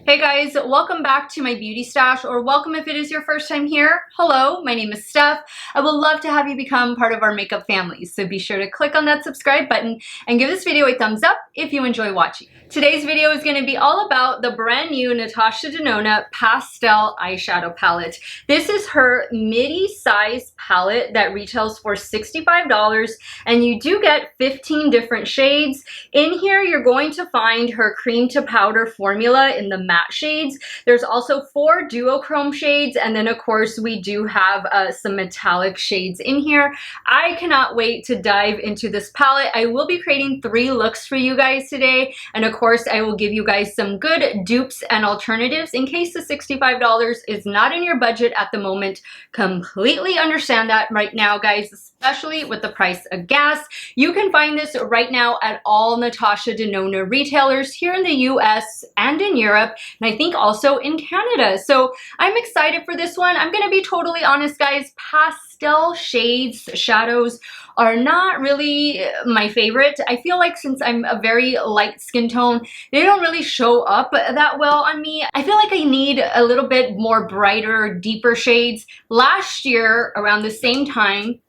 Hey guys, welcome back to my beauty stash, or welcome if it is your first time here. Hello, my name is Steff. I would love to have you become part of our makeup family, so be sure to click on that subscribe button and give this video a thumbs up if you enjoy watching. Today's video is going to be all about the brand new Natasha Denona Pastel Eyeshadow Palette. This is her midi size palette that retails for $65, and you do get 15 different shades. In here, you're going to find her cream to powder formula in the matte shades. There's also 4 duochrome shades, and then of course we do have some metallic shades in here. I cannot wait to dive into this palette. I will be creating 3 looks for you guys today, and of course I will give you guys some good dupes and alternatives in case the $65 is not in your budget at the moment. Completely understand that right now, guys, especially with the price of gas. You can find this right now at all Natasha Denona retailers here in the US and in Europe, and I think also in Canada. So I'm excited for this one. I'm gonna be totally honest, guys. Pastel shades, shadows are not really my favorite. I feel like since I'm a very light skin tone, they don't really show up that well on me. I feel like I need a little bit more brighter, deeper shades. Last year, around the same time,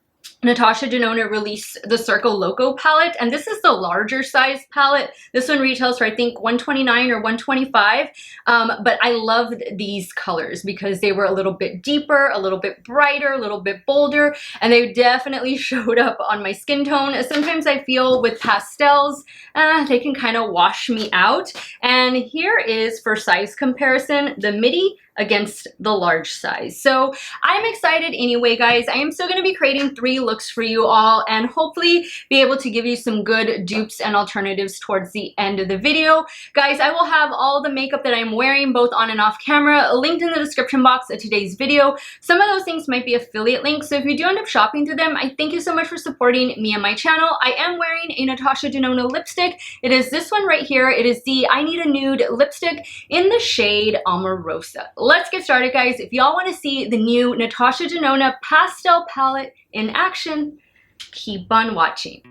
Natasha Denona released the Circle Loco palette, and this is the larger size palette. This one retails for I think $129 or $125, but I loved these colors because they were a little bit deeper, a little bit brighter, a little bit bolder, and they definitely showed up on my skin tone. Sometimes I feel with pastels, they can kind of wash me out. And here is, for size comparison, the midi against the large size. So I'm excited anyway, guys. I am still going to be creating 3 looks for you all and hopefully be able to give you some good dupes and alternatives towards the end of the video. Guys, I will have all the makeup that I'm wearing both on and off camera linked in the description box of today's video. Some of those things might be affiliate links, so if you do end up shopping through them, I thank you so much for supporting me and my channel. I am wearing a Natasha Denona lipstick. It is this one right here. It is the I Need a Nude lipstick in the shade Amorosa. Let's get started, guys. If y'all want to see the new Natasha Denona Pastel palette in action, keep on watching.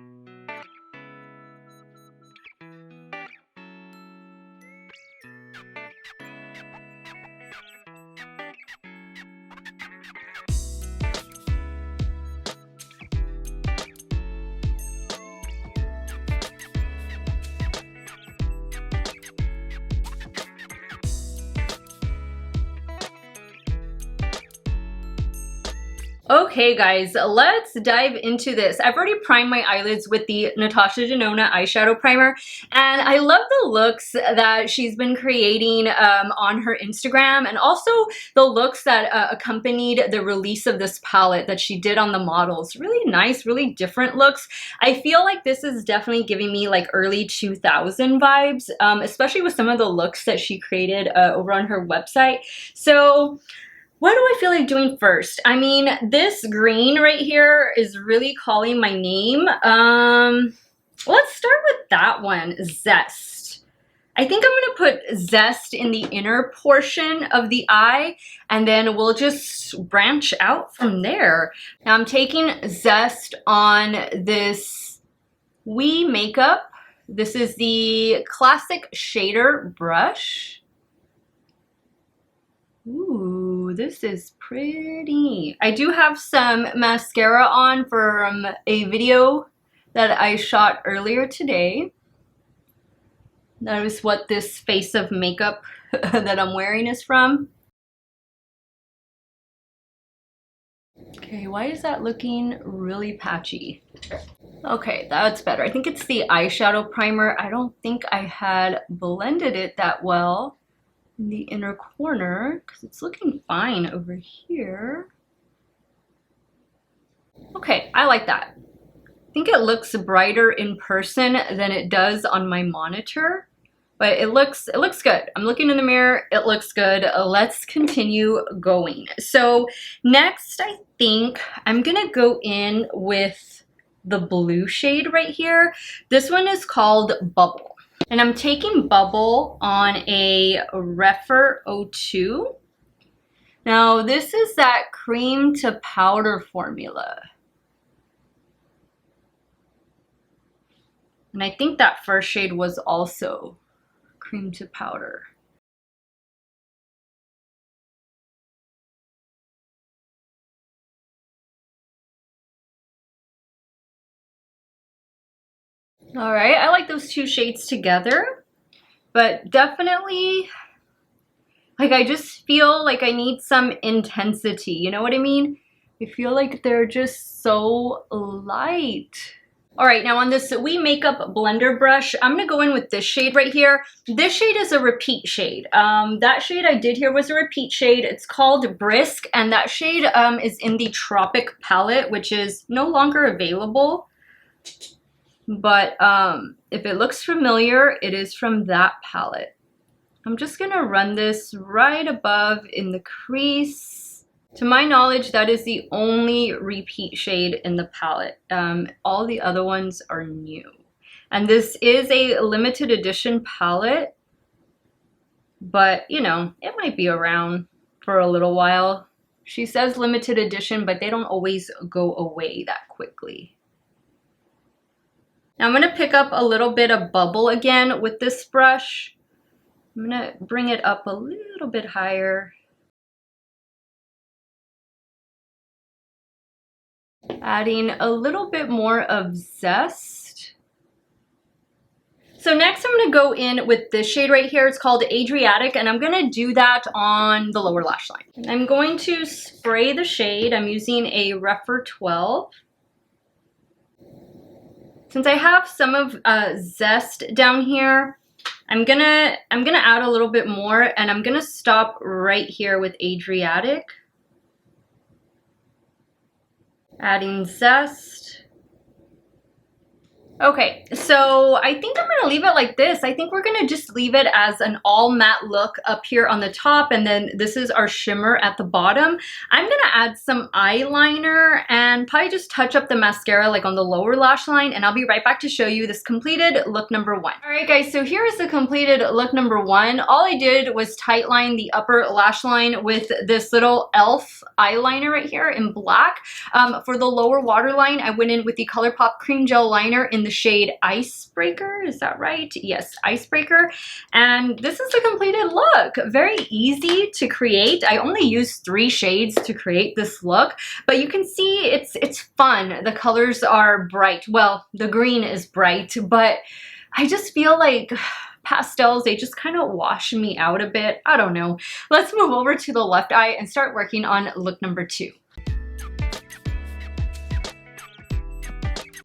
Okay guys, let's dive into this. I've already primed my eyelids with the Natasha Denona eyeshadow primer, and I love the looks that she's been creating on her Instagram, and also the looks that accompanied the release of this palette that she did on the models. Really nice, really different looks. I feel like this is definitely giving me like early 2000 vibes, especially with some of the looks that she created over on her website. So what do I feel like doing first? I mean, this green right here is really calling my name. Let's start with that one, Zest. I think I'm gonna put Zest in the inner portion of the eye, and then we'll just branch out from there. Now I'm taking Zest on this Wee Makeup. This is the classic shader brush. Ooh, this is pretty. I do have some mascara on from a video that I shot earlier today. That is what this face of makeup that I'm wearing is from. Okay, why is that looking really patchy? Okay, that's better. I think it's the eyeshadow primer. I don't think I had blended it that well in the inner corner because it's looking fine over here. Okay, I like that. I think it looks brighter in person than it does on my monitor, but it looks good. I'm looking in the mirror, it looks good. Let's continue going. So next, I think I'm gonna go in with the blue shade right here. This one is called Bubble. And I'm taking Bubble on a Refer 02. Now this is that cream to powder formula. And I think that first shade was also cream to powder. All right, I like those two shades together, but definitely, like, I just feel like I need some intensity. You know what I mean? I feel like they're just so light. All right, now on this We Makeup blender brush, I'm gonna go in with this shade right here. This shade is a repeat shade. That shade I did here was a repeat shade. It's called Brisk, and that shade is in the Tropic palette, which is no longer available. But if it looks familiar, it is from that palette. I'm just gonna run this right above in the crease. To my knowledge, that is the only repeat shade in the palette. All the other ones are new. And this is a limited edition palette, but you know, it might be around for a little while. She says limited edition, but they don't always go away that quickly. Now I'm gonna pick up a little bit of bubble again with this brush. I'm gonna bring it up a little bit higher. Adding a little bit more of Zest. So next I'm going to go in with this shade right here. It's called Adriatic, and I'm going to do that on the lower lash line. I'm going to spray the shade. I'm using a Rephr 12. Since I have some of Zest down here, I'm gonna add a little bit more, and I'm gonna stop right here with Adriatic. Adding Zest. Okay, so I think I'm gonna leave it like this. I think we're gonna just leave it as an all matte look up here on the top, and then this is our shimmer at the bottom. I'm gonna add some eyeliner and probably just touch up the mascara like on the lower lash line, and I'll be right back to show you this completed look number 1. All right guys, so here is the completed look number 1. All I did was tightline the upper lash line with this little e.l.f. eyeliner right here in black. For the lower waterline, I went in with the ColourPop cream gel liner in the shade Icebreaker. Is that right? Yes, Icebreaker. And this is the completed look. Very easy to create. I only used 3 shades to create this look, but you can see it's fun. The colors are bright. Well, the green is bright, but I just feel like pastels, they just kind of wash me out a bit. I don't know. Let's move over to the left eye and start working on look number 2.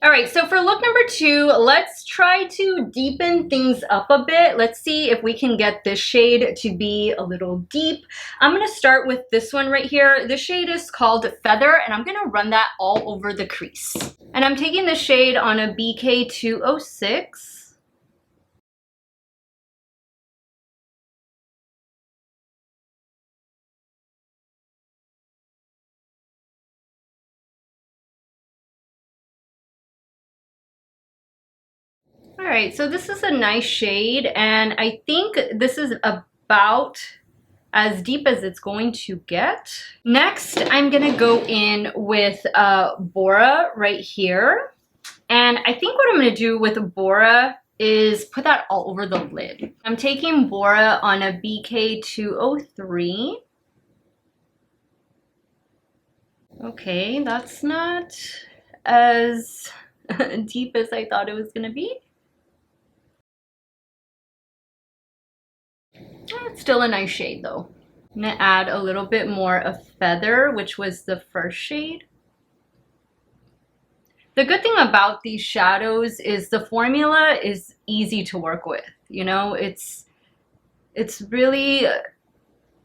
All right, so for look number 2, let's try to deepen things up a bit. Let's see if we can get this shade to be a little deep. I'm gonna start with this one right here. This shade is called Feather, and I'm gonna run that all over the crease. And I'm taking the shade on a BK 206. All right, so this is a nice shade, and I think this is about as deep as it's going to get. Next, I'm gonna go in with Bora right here. And I think what I'm gonna do with Bora is put that all over the lid. I'm taking Bora on a BK 203. Okay, that's not as deep as I thought it was gonna be. It's still a nice shade though. I'm gonna add a little bit more of Feather, which was the first shade. The good thing about these shadows is the formula is easy to work with. You know, it's really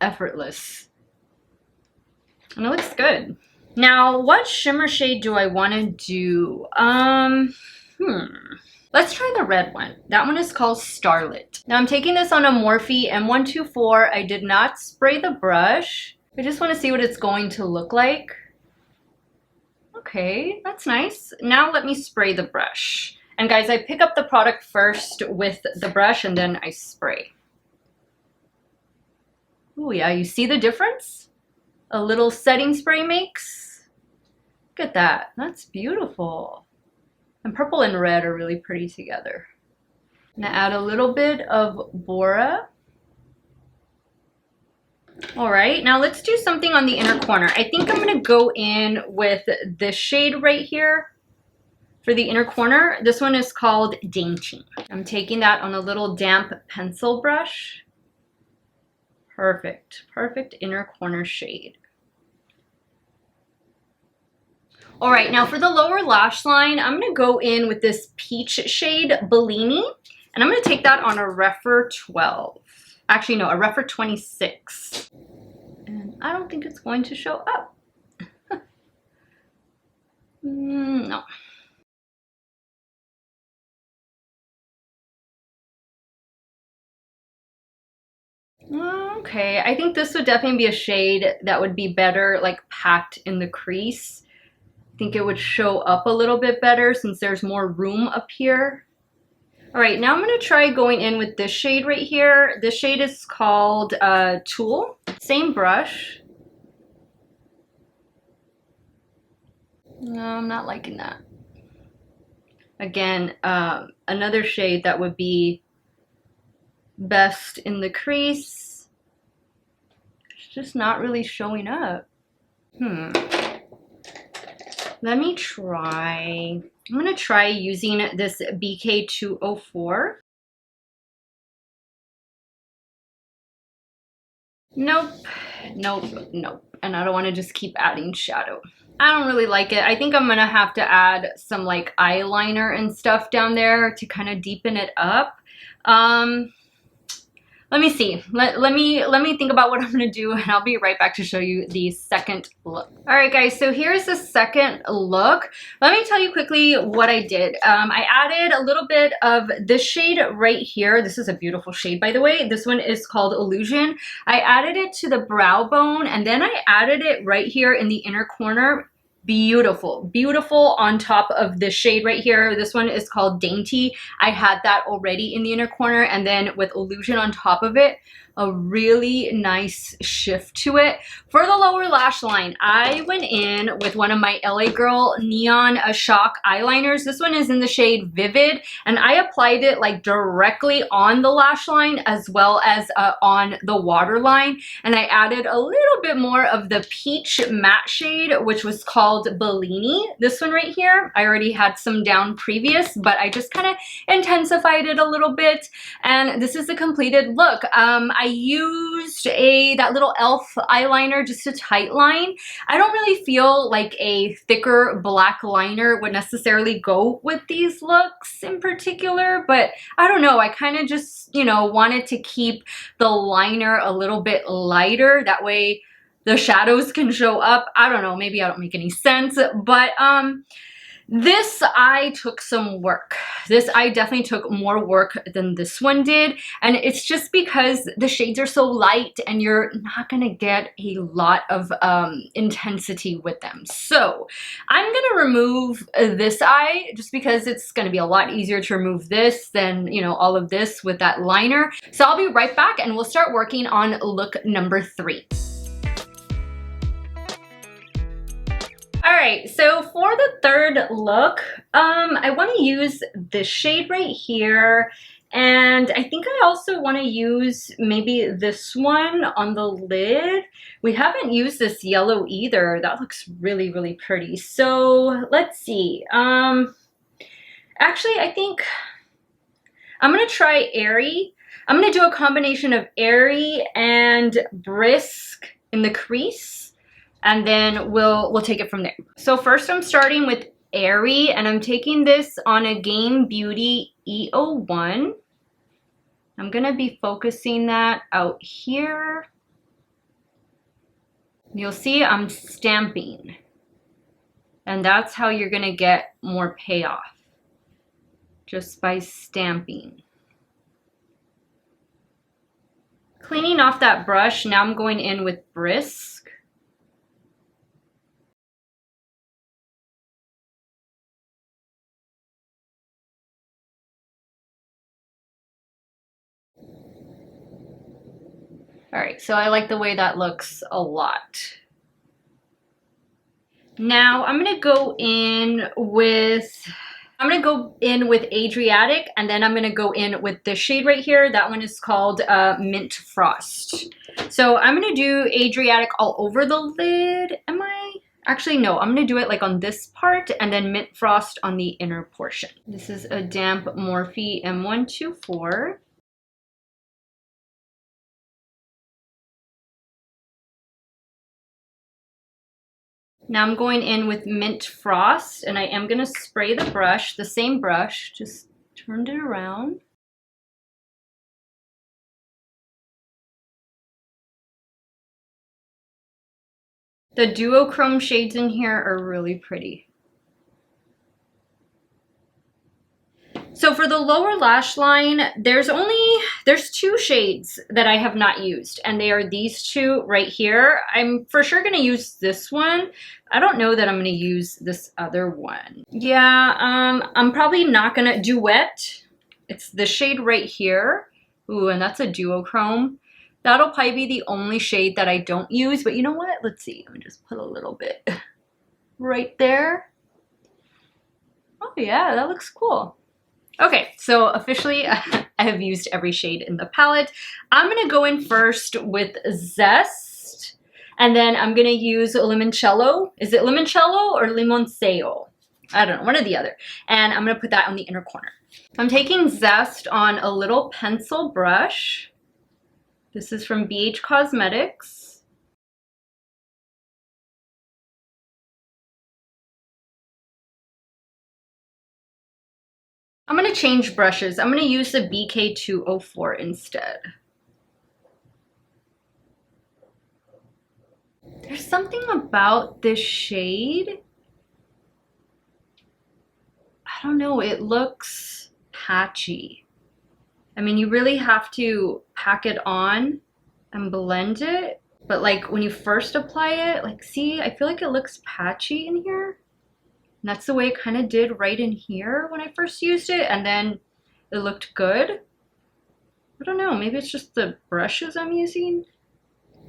effortless. And it looks good. Now, what shimmer shade do I want to do? Let's try the red one. That one is called Starlit. Now I'm taking this on a Morphe M124. I did not spray the brush. I just want to see what it's going to look like. Okay, that's nice. Now let me spray the brush. And guys, I pick up the product first with the brush and then I spray. Oh yeah, you see the difference? A little setting spray makes. Look at that. That's beautiful. And purple and red are really pretty together. I'm gonna add a little bit of Bora. All right, now let's do something on the inner corner. I think I'm gonna go in with this shade right here. For the inner corner, this one is called Dainty. I'm taking that on a little damp pencil brush. Perfect, perfect inner corner shade. All right, now for the lower lash line, I'm gonna go in with this peach shade, Bellini, and I'm gonna take that on a Rephr 12. Actually, no, a Rephr 26. And I don't think it's going to show up. No. Okay, I think this would definitely be a shade that would be better, like packed in the crease. I think it would show up a little bit better since there's more room up here. All right, now I'm gonna try going in with this shade right here. This shade is called Tulle. Same brush. No, I'm not liking that. Again, another shade that would be best in the crease. It's just not really showing up. Let me try. I'm gonna try using this BK204. Nope, nope, nope. And I don't want to just keep adding shadow. I don't really like it. I think I'm gonna have to add some like eyeliner and stuff down there to kind of deepen it up. Let me see. Let me think about what I'm gonna do, and I'll be right back to show you the second look. All right, guys, so here's the second look. Let me tell you quickly what I did. I added a little bit of this shade right here. This is a beautiful shade, by the way. This one is called Illusion. I added it to the brow bone, and then I added it right here in the inner corner. Beautiful, beautiful on top of this shade right here. This one is called Dainty. I had that already in the inner corner, and then with Illusion on top of it, a really nice shift to it. For the lower lash line, I went in with one of my LA Girl Neon Shock eyeliners. This one is in the shade Vivid, and I applied it like directly on the lash line as well as on the waterline. And I added a little bit more of the peach matte shade, which was called Bellini. This one right here, I already had some down previous, but I just kind of intensified it a little bit. And this is the completed look. I used that little e.l.f. eyeliner just to tight line. I don't really feel like a thicker black liner would necessarily go with these looks in particular, but I don't know. I kind of just, you know, wanted to keep the liner a little bit lighter. That way the shadows can show up. I don't know. Maybe I don't make any sense, but this eye took some work. This eye definitely took more work than this one did. And it's just because the shades are so light and you're not gonna get a lot of intensity with them. So I'm gonna remove this eye just because it's gonna be a lot easier to remove this than, you know, all of this with that liner. So I'll be right back and we'll start working on look number 3. All right, so for the third look, I want to use this shade right here, and I think I also want to use maybe this one on the lid. We haven't used this yellow either. That looks really, really pretty. So let's see. Actually, I think I'm going to try Airy. I'm going to do a combination of Airy and Brisk in the crease. And then we'll take it from there. So first I'm starting with Airy, and I'm taking this on a Game Beauty E01. I'm gonna be focusing that out here. You'll see I'm stamping, and that's how you're gonna get more payoff, just by stamping. Cleaning off that brush, now I'm going in with Brisk. All right, so I like the way that looks a lot. Now I'm gonna go in with Adriatic, and then I'm gonna go in with this shade right here. That one is called Mint Frost. So I'm gonna do Adriatic all over the lid. Am I? Actually, no, I'm gonna do it like on this part and then Mint Frost on the inner portion. This is a damp Morphe M124. Now I'm going in with Mint Frost, and I am gonna spray the brush, the same brush, just turned it around. The duochrome shades in here are really pretty. So for the lower lash line, there's two shades that I have not used, and they are these two right here. I'm for sure gonna use this one. I don't know that I'm gonna use this other one. Yeah, I'm probably not gonna Duet. It's the shade right here. Ooh, and that's a duochrome. That'll probably be the only shade that I don't use, but you know what? Let's see, let me just put a little bit right there. Oh yeah, that looks cool. Okay, so officially I have used every shade in the palette. I'm gonna go in first with Zest, and then I'm gonna use Limoncello. Is it Limoncello or Limonceo? I don't know, one or the other. And I'm gonna put that on the inner corner. I'm taking Zest on a little pencil brush. This is from BH Cosmetics. I'm gonna change brushes. I'm gonna use the BK204 instead. There's something about this shade. I don't know, it looks patchy. I mean, you really have to pack it on and blend it. But like when you first apply it, like see, I feel like it looks patchy in here. And that's the way it kind of did right in here when I first used it, and then it looked good. I don't know, maybe it's just the brushes I'm using.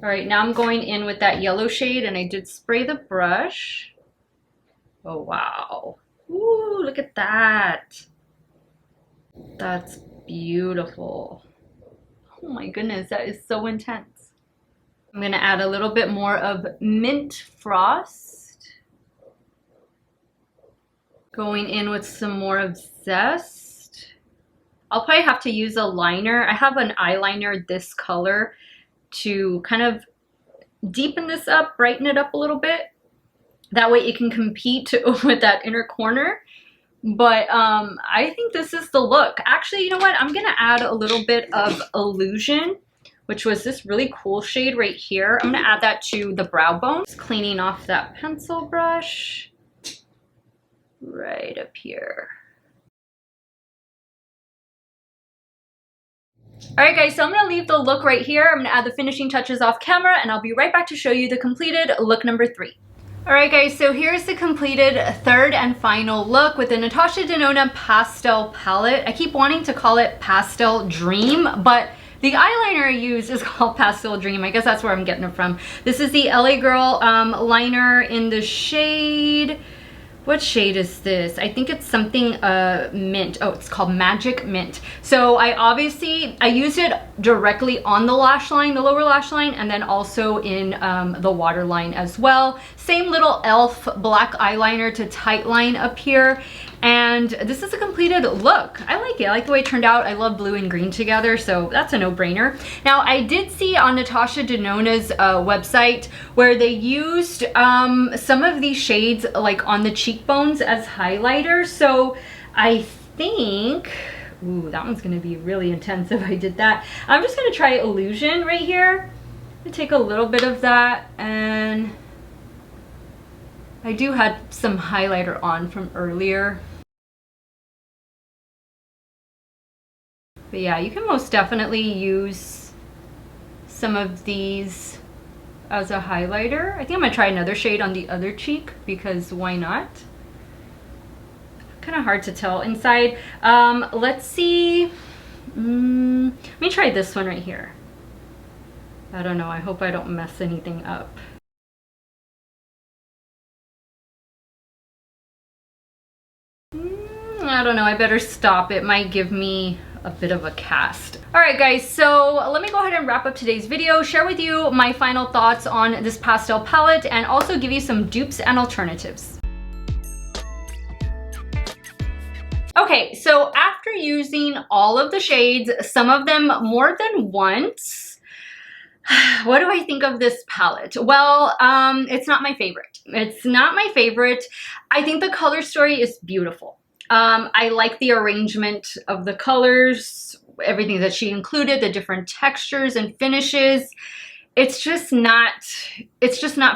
All right, now I'm going in with that yellow shade, and I did spray the brush. Oh, wow. Ooh, look at that. That's beautiful. Oh my goodness, that is so intense. I'm gonna add a little bit more of Mint Frost. Going in with some more of Zest. I'll probably have to use a liner. I have an eyeliner this color to kind of deepen this up, brighten it up a little bit. That way it can compete with that inner corner. But I think this is the look. Actually, you know what? I'm gonna add a little bit of Illusion, which was this really cool shade right here. I'm gonna add that to the brow bone. Just cleaning off that pencil brush. Right up here. All right, guys, so I'm gonna leave the look right here. I'm gonna add the finishing touches off camera, and I'll be right back to show you the completed look number 3. All right, guys, so here's the completed third and final look with the Natasha Denona Pastel palette. I keep wanting to call it Pastel Dream, but the eyeliner I use is called Pastel Dream. I guess that's where I'm getting it from. This is the LA Girl liner in the shade. What shade is this? I think it's something mint. Oh, it's called Magic Mint. So I used it directly on the lash line, the lower lash line, and then also in the waterline as well. Same little e.l.f. black eyeliner to tight line up here. And this is a completed look. I like it. I like the way it turned out. I love blue and green together, so that's a no-brainer. Now, I did see on Natasha Denona's website where they used some of these shades like on the cheekbones as highlighters. So I think, ooh, that one's gonna be really intense if I did that. I'm just gonna try Illusion right here. I'm gonna take a little bit of that, and I do have some highlighter on from earlier. But yeah, you can most definitely use some of these as a highlighter. I think I'm gonna try another shade on the other cheek because why not? Kind of hard to tell inside. Let's see. Let me try this one right here. I don't know. I hope I don't mess anything up. I don't know. I better stop. It might give me a bit of a cast. All right, guys, so let me go ahead and wrap up today's video, share with you my final thoughts on this pastel palette, and also give you some dupes and alternatives. Okay, so after using all of the shades, some of them more than once, what do I think of this palette? Well, it's not my favorite. It's not my favorite. I think the color story is beautiful. I like the arrangement of the colors, everything that she included, the different textures and finishes. It's just not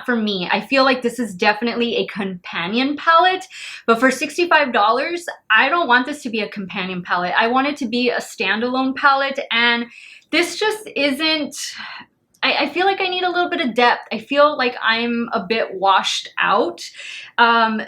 for me. I feel like this is definitely a companion palette, but for $65, I don't want this to be a companion palette. I want it to be a standalone palette, and this just isn't. I feel like I need a little bit of depth. I feel like I'm a bit washed out.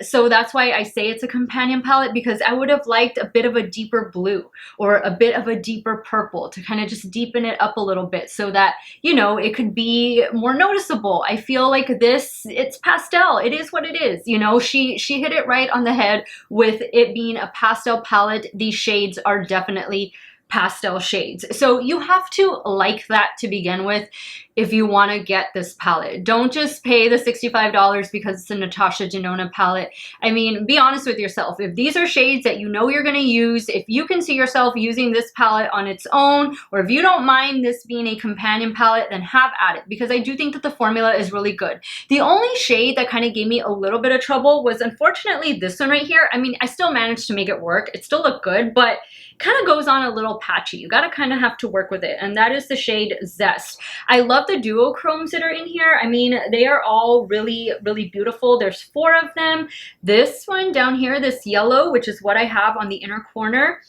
So that's why I say it's a companion palette, because I would have liked a bit of a deeper blue or a bit of a deeper purple to kind of just deepen it up a little bit so that, you know, it could be more noticeable. I feel like this, it's pastel. It is what it is. You know, she hit it right on the head with it being a pastel palette. These shades are definitely pastel shades. So you have to like that to begin with if you want to get this palette. Don't just pay the $65 because it's a Natasha Denona palette. I mean, be honest with yourself. If these are shades that you know you're going to use, if you can see yourself using this palette on its own, or if you don't mind this being a companion palette, then have at it, because I do think that the formula is really good. The only shade that kind of gave me a little bit of trouble was unfortunately this one right here. I mean, I still managed to make it work. It still looked good, but kind of goes on a little patchy. You gotta kind of have to work with it, and that is the shade Zest. I love the duochromes that are in here. I mean, they are all really, really beautiful. There's 4 of them. This one down here, this yellow, which is what I have on the inner corner,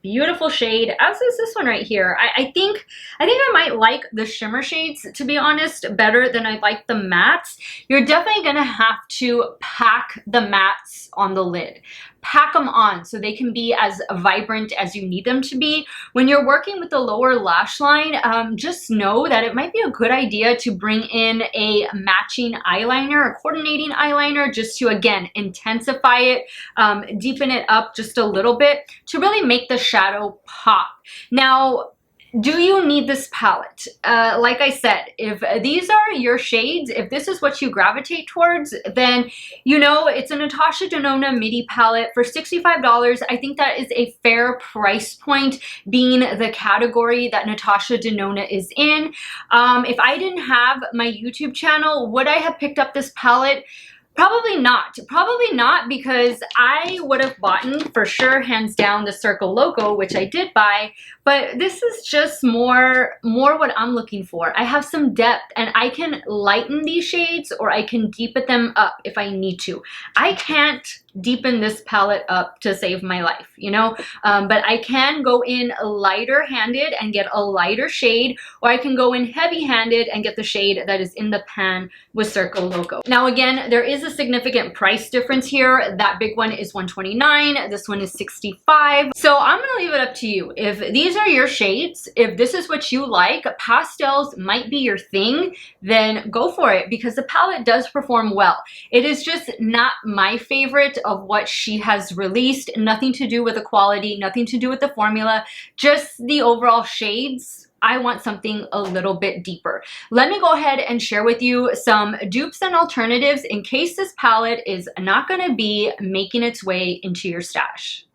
beautiful shade, as is this one right here. I think I might like the shimmer shades, to be honest, better than I like the mattes. You're definitely gonna have to pack the mattes on the lid. Pack them on so they can be as vibrant as you need them to be. When you're working with the lower lash line, just know that it might be a good idea to bring in a matching eyeliner, a coordinating eyeliner, just to, again, intensify it, deepen it up just a little bit to really make the shadow pop. Now, do you need this palette? Like I said, if these are your shades, if this is what you gravitate towards, then you know it's a Natasha Denona midi palette for $65. I think that is a fair price point, being the category that Natasha Denona is in. If I didn't have my YouTube channel, would I have picked up this palette? Probably not. Probably not, because I would have bought for sure, hands down, the Circle Loco, which I did buy, but this is just more what I'm looking for. I have some depth, and I can lighten these shades or I can deepen them up if I need to. I can't deepen this palette up to save my life, you know, but I can go in lighter handed and get a lighter shade, or I can go in heavy handed and get the shade that is in the pan with Circle Loco. Now again, there is a significant price difference here. That big one is $129, this one is $65. So I'm gonna leave it up to you. If these are your shades, if this is what you like, pastels might be your thing, then go for it, because the palette does perform well. It is just not my favorite of what she has released. Nothing to do with the quality, nothing to do with the formula, just the overall shades. I want something a little bit deeper. Let me go ahead and share with you some dupes and alternatives in case this palette is not going to be making its way into your stash.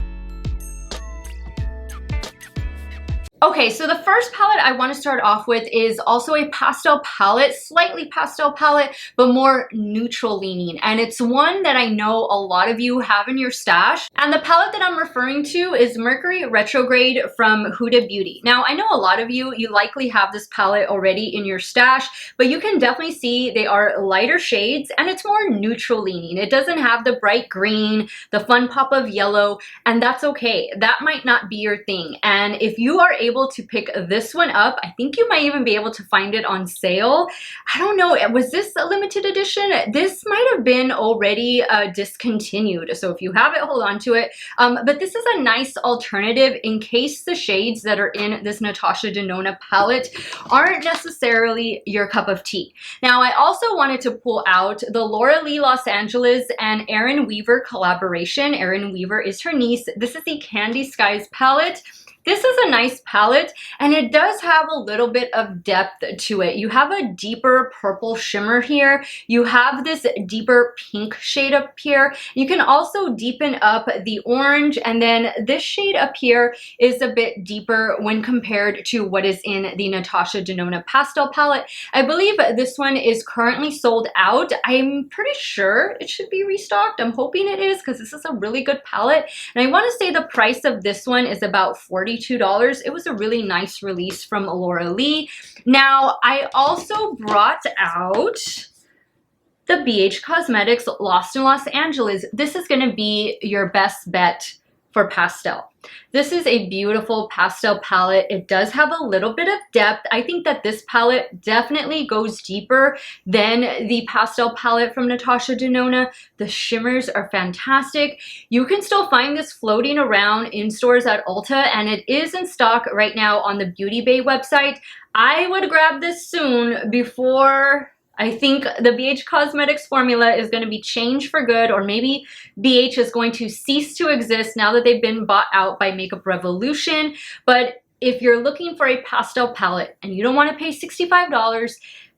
Okay, so the first palette I want to start off with is also a pastel palette, slightly pastel palette, but more neutral leaning. And it's one that I know a lot of you have in your stash. And the palette that I'm referring to is Mercury Retrograde from Huda Beauty. Now, I know a lot of you likely have this palette already in your stash, but you can definitely see they are lighter shades and it's more neutral leaning. It doesn't have the bright green, the fun pop of yellow, and that's okay. That might not be your thing. And if you are able to pick this one up, I think you might even be able to find it on sale. I don't know, was this a limited edition? This might have been already discontinued, so if you have it, hold on to it. But this is a nice alternative in case the shades that are in this Natasha Denona palette aren't necessarily your cup of tea. Now, I also wanted to pull out the Laura Lee Los Angeles and Erin Weaver collaboration. Erin Weaver is her niece. This is the Candy Skies palette. This is a nice palette, and it does have a little bit of depth to it. You have a deeper purple shimmer here. You have this deeper pink shade up here. You can also deepen up the orange, and then this shade up here is a bit deeper when compared to what is in the Natasha Denona Pastel palette. I believe this one is currently sold out. I'm pretty sure it should be restocked. I'm hoping it is because this is a really good palette. And I want to say the price of this one is about $42. It was a really nice release from Laura Lee. Now, I also brought out the BH Cosmetics Lost in Los Angeles. This is going to be your best bet for pastel. This is a beautiful pastel palette. It does have a little bit of depth. I think that this palette definitely goes deeper than the pastel palette from Natasha Denona. The shimmers are fantastic. You can still find this floating around in stores at Ulta, and it is in stock right now on the Beauty Bay website. I would grab this soon before I think the BH Cosmetics formula is going to be changed for good, or maybe BH is going to cease to exist now that they've been bought out by Makeup Revolution. But if you're looking for a pastel palette and you don't want to pay $65,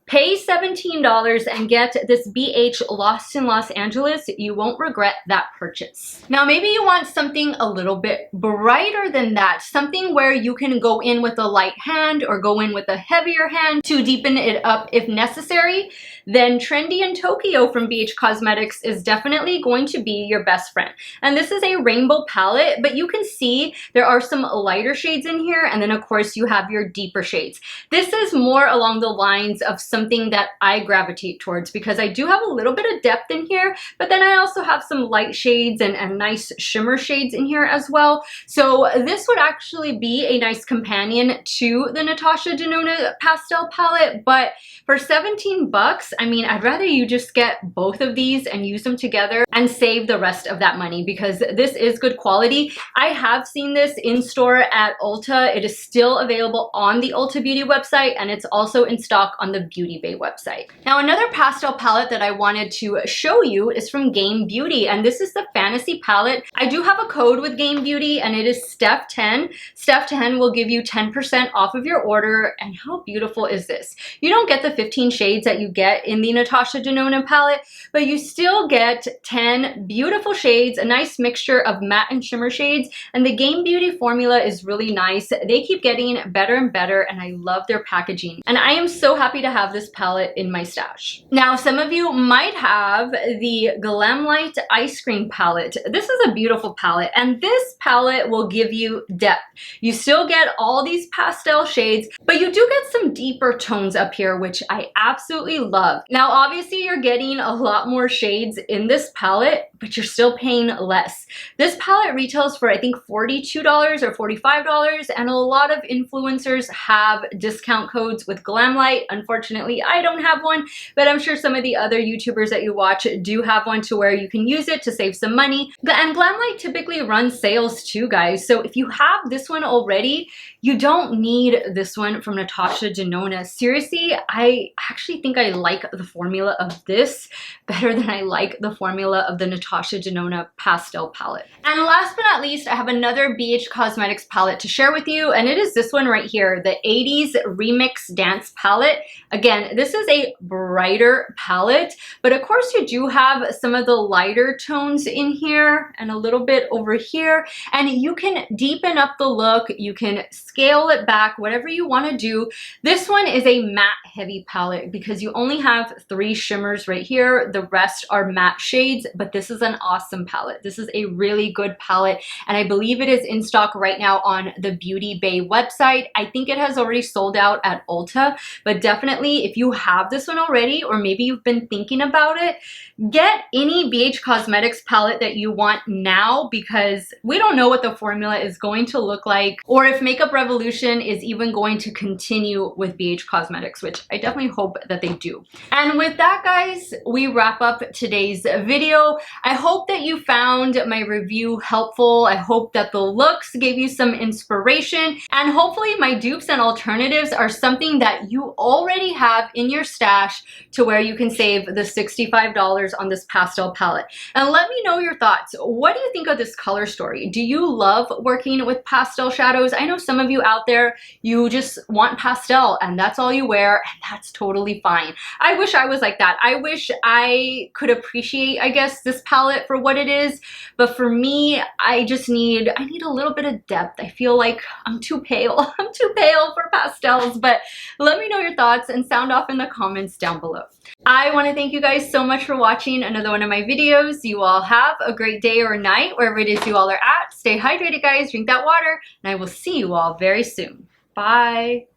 pay $17 and get this BH Lost in Los Angeles. You won't regret that purchase. Now, maybe you want something a little bit brighter than that, something where you can go in with a light hand or go in with a heavier hand to deepen it up if necessary. Then Trendy in Tokyo from BH Cosmetics is definitely going to be your best friend. And this is a rainbow palette, but you can see there are some lighter shades in here, and then of course you have your deeper shades. This is more along the lines of something that I gravitate towards because I do have a little bit of depth in here, but then I also have some light shades and nice shimmer shades in here as well. So this would actually be a nice companion to the Natasha Denona Pastel palette, but for 17 bucks, I mean, I'd rather you just get both of these and use them together and save the rest of that money because this is good quality. I have seen this in store at Ulta. It is still available on the Ulta Beauty website, and it's also in stock on the Beauty Bay website. Now, another pastel palette that I wanted to show you is from Game Beauty, and this is the Fantasy palette. I do have a code with Game Beauty, and it is Steff10. Steff10 will give you 10% off of your order, and how beautiful is this? You don't get the 15 shades that you get in the Natasha Denona palette, but you still get 10 beautiful shades, a nice mixture of matte and shimmer shades, and the Game Beauty formula is really nice. They keep getting better and better, and I love their packaging. And I am so happy to have this palette in my stash. Now, some of you might have the Glamlite Ice Cream palette. This is a beautiful palette, and this palette will give you depth. You still get all these pastel shades, but you do get some deeper tones up here, which I absolutely love. Now, obviously, you're getting a lot more shades in this palette, but you're still paying less. This palette retails for, I think, $42 or $45, and a lot of influencers have discount codes with Glamlite. Unfortunately, I don't have one, but I'm sure some of the other YouTubers that you watch do have one to where you can use it to save some money. And Glamlite typically runs sales too, guys. So if you have this one already, you don't need this one from Natasha Denona. Seriously, I actually think I like the formula of this better than I like the formula of the Natasha Denona Pastel palette. And last but not least, I have another BH Cosmetics palette to share with you, and it is this one right here, the 80s Remix Dance palette. Again, this is a brighter palette, but of course you do have some of the lighter tones in here and a little bit over here, and you can deepen up the look, you can scale it back, whatever you want to do. This one is a matte heavy palette because you only have 3 shimmers right here. The rest are matte shades, but this is an awesome palette. This is a really good palette, and I believe it is in stock right now on the Beauty Bay website. I think it has already sold out at Ulta, but definitely if you have this one already, or maybe you've been thinking about it, get any BH Cosmetics palette that you want now because we don't know what the formula is going to look like, or if Makeup Revolution is even going to continue with BH Cosmetics, which I definitely hope that they do. And with that, guys, we wrap up today's video. I hope that you found my review helpful. I hope that the looks gave you some inspiration, and hopefully my dupes and alternatives are something that you already have have in your stash to where you can save the $65 on this pastel palette. And let me know your thoughts. What do you think of this color story? Do you love working with pastel shadows? I know some of you out there, you just want pastel and that's all you wear, and that's totally fine. I wish I was like that. I wish I could appreciate, I guess, this palette for what it is, but for me, I need a little bit of depth. I feel like I'm too pale. I'm too pale for pastels, but let me know your thoughts and sound off in the comments down below. I want to thank you guys so much for watching another one of my videos. You all have a great day or night, wherever it is you all are at. Stay hydrated, guys. Drink that water, and I will see you all very soon. Bye.